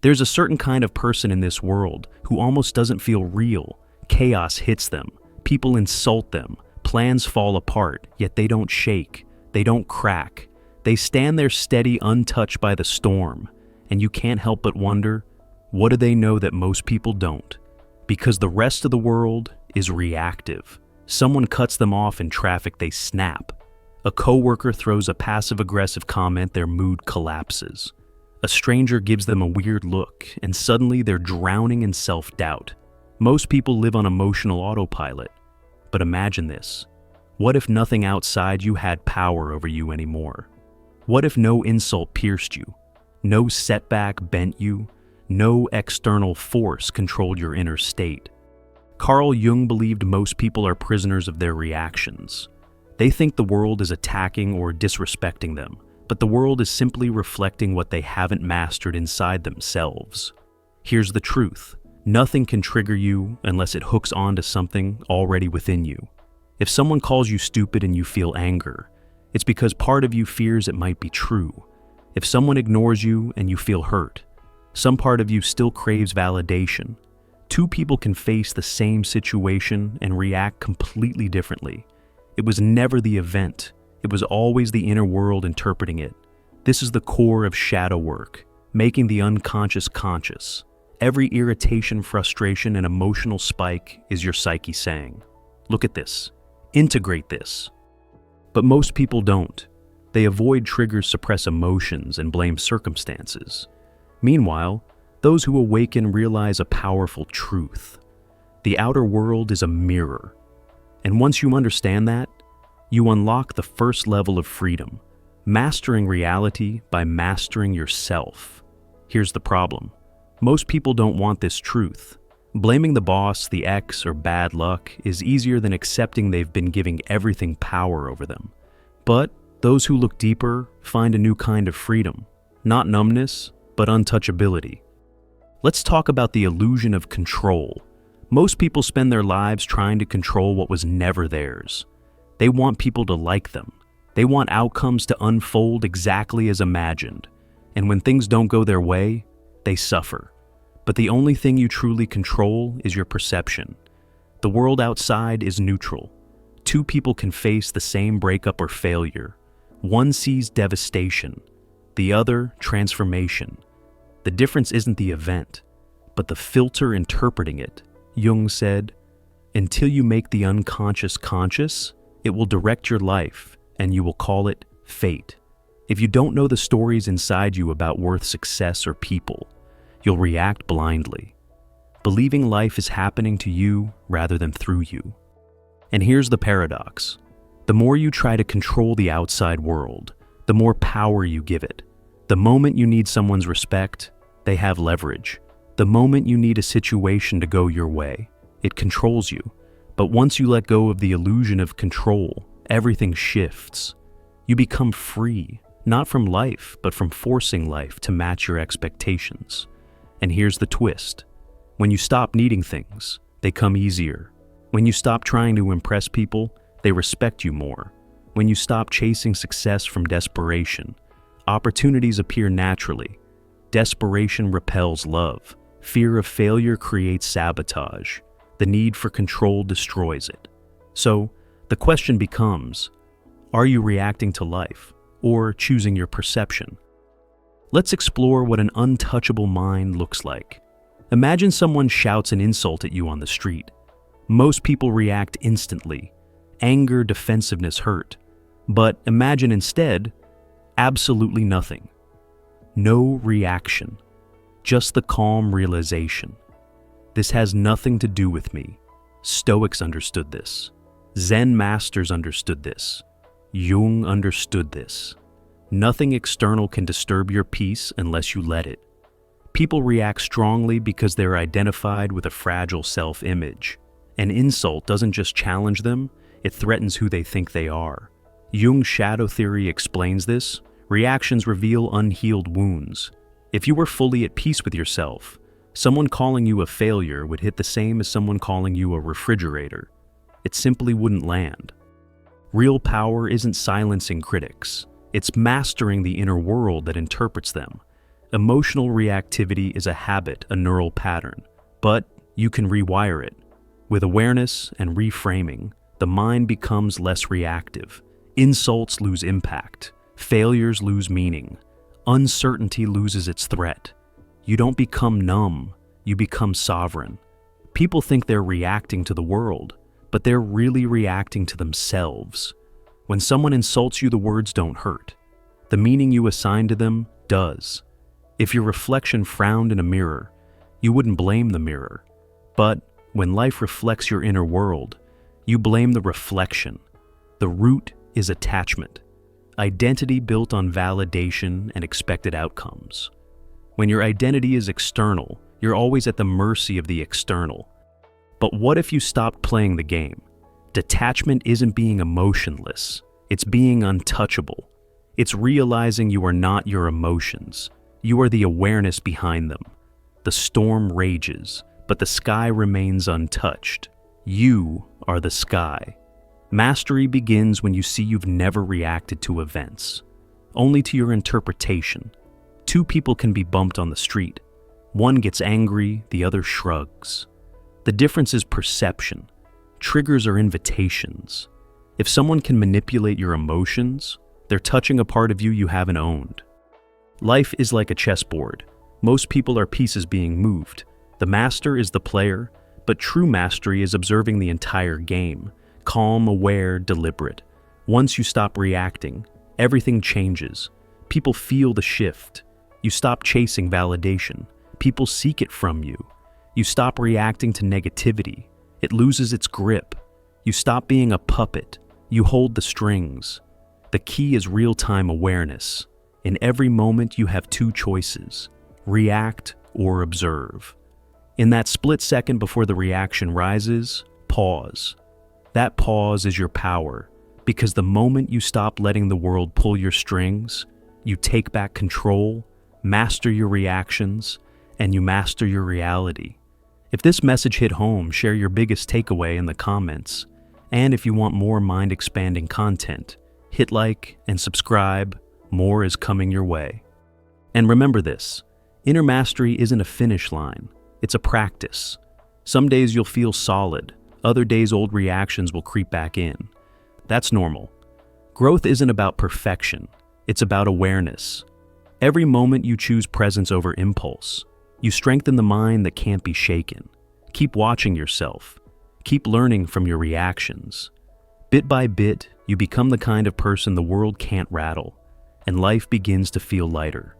There's a certain kind of person in this world who almost doesn't feel real. Chaos hits them, people insult them, plans fall apart, yet they don't shake, they don't crack. They stand there steady, untouched by the storm, and you can't help but wonder, what do they know that most people don't? Because the rest of the world is reactive. Someone cuts them off in traffic, they snap. A coworker throws a passive-aggressive comment, their mood collapses. A stranger gives them a weird look, and suddenly they're drowning in self-doubt. Most people live on emotional autopilot. But imagine this. What if nothing outside you had power over you anymore? What if no insult pierced you? No setback bent you? No external force controlled your inner state? Carl Jung believed most people are prisoners of their reactions. They think the world is attacking or disrespecting them, but the world is simply reflecting what they haven't mastered inside themselves. Here's the truth. Nothing can trigger you unless it hooks onto something already within you. If someone calls you stupid and you feel anger, it's because part of you fears it might be true. If someone ignores you and you feel hurt, some part of you still craves validation. Two people can face the same situation and react completely differently. It was never the event. It was always the inner world interpreting it. This is the core of shadow work, making the unconscious conscious. Every irritation, frustration, and emotional spike is your psyche saying, look at this, integrate this. But most people don't. They avoid triggers, suppress emotions, and blame circumstances. Meanwhile, those who awaken realize a powerful truth. The outer world is a mirror. And once you understand that, you unlock the first level of freedom, mastering reality by mastering yourself. Here's the problem. Most people don't want this truth. Blaming the boss, the ex, or bad luck is easier than accepting they've been giving everything power over them. But those who look deeper find a new kind of freedom, not numbness, but untouchability. Let's talk about the illusion of control. Most people spend their lives trying to control what was never theirs. They want people to like them. They want outcomes to unfold exactly as imagined. And when things don't go their way, they suffer. But the only thing you truly control is your perception. The world outside is neutral. Two people can face the same breakup or failure. One sees devastation, the other transformation. The difference isn't the event, but the filter interpreting it. Jung said, until you make the unconscious conscious, it will direct your life, and you will call it fate. If you don't know the stories inside you about worth, success, or people, you'll react blindly, believing life is happening to you rather than through you. And here's the paradox. The more you try to control the outside world, the more power you give it. The moment you need someone's respect, they have leverage. The moment you need a situation to go your way, it controls you. But once you let go of the illusion of control, everything shifts. You become free, not from life, but from forcing life to match your expectations. And here's the twist. When you stop needing things, they come easier. When you stop trying to impress people, they respect you more. When you stop chasing success from desperation, opportunities appear naturally. Desperation repels love. Fear of failure creates sabotage. The need for control destroys it. So, the question becomes, are you reacting to life or choosing your perception? Let's explore what an untouchable mind looks like. Imagine someone shouts an insult at you on the street. Most people react instantly. Anger, defensiveness, hurt. But imagine instead, absolutely nothing. No reaction. Just the calm realization. This has nothing to do with me. Stoics understood this. Zen masters understood this. Jung understood this. Nothing external can disturb your peace unless you let it. People react strongly because they're identified with a fragile self-image. An insult doesn't just challenge them, it threatens who they think they are. Jung's shadow theory explains this. Reactions reveal unhealed wounds. If you were fully at peace with yourself, someone calling you a failure would hit the same as someone calling you a refrigerator. It simply wouldn't land. Real power isn't silencing critics. It's mastering the inner world that interprets them. Emotional reactivity is a habit, a neural pattern, but you can rewire it. With awareness and reframing, the mind becomes less reactive. Insults lose impact. Failures lose meaning. Uncertainty loses its threat. You don't become numb, you become sovereign. People think they're reacting to the world, but they're really reacting to themselves. When someone insults you, the words don't hurt. The meaning you assign to them does. If your reflection frowned in a mirror, you wouldn't blame the mirror. But when life reflects your inner world, you blame the reflection. The root is attachment, identity built on validation and expected outcomes. When your identity is external, you're always at the mercy of the external. But what if you stopped playing the game? Detachment isn't being emotionless, it's being untouchable. It's realizing you are not your emotions. You are the awareness behind them. The storm rages, but the sky remains untouched. You are the sky. Mastery begins when you see you've never reacted to events, only to your interpretation. Two people can be bumped on the street. One gets angry, the other shrugs. The difference is perception. Triggers are invitations. If someone can manipulate your emotions, they're touching a part of you you haven't owned. Life is like a chessboard. Most people are pieces being moved. The master is the player, but true mastery is observing the entire game. Calm, aware, deliberate. Once you stop reacting, everything changes. People feel the shift. You stop chasing validation. People seek it from you. You stop reacting to negativity. It loses its grip. You stop being a puppet. You hold the strings. The key is real-time awareness. In every moment, you have two choices: react or observe. In that split second before the reaction rises, pause. That pause is your power, because the moment you stop letting the world pull your strings, you take back control, master your reactions, and you master your reality. If this message hit home, share your biggest takeaway in the comments. And if you want more mind-expanding content, hit like and subscribe. More is coming your way. And remember this, inner mastery isn't a finish line, it's a practice. Some days you'll feel solid, other days old reactions will creep back in. That's normal. Growth isn't about perfection, it's about awareness. Every moment you choose presence over impulse, you strengthen the mind that can't be shaken. Keep watching yourself. Keep learning from your reactions. Bit by bit, you become the kind of person the world can't rattle, and life begins to feel lighter.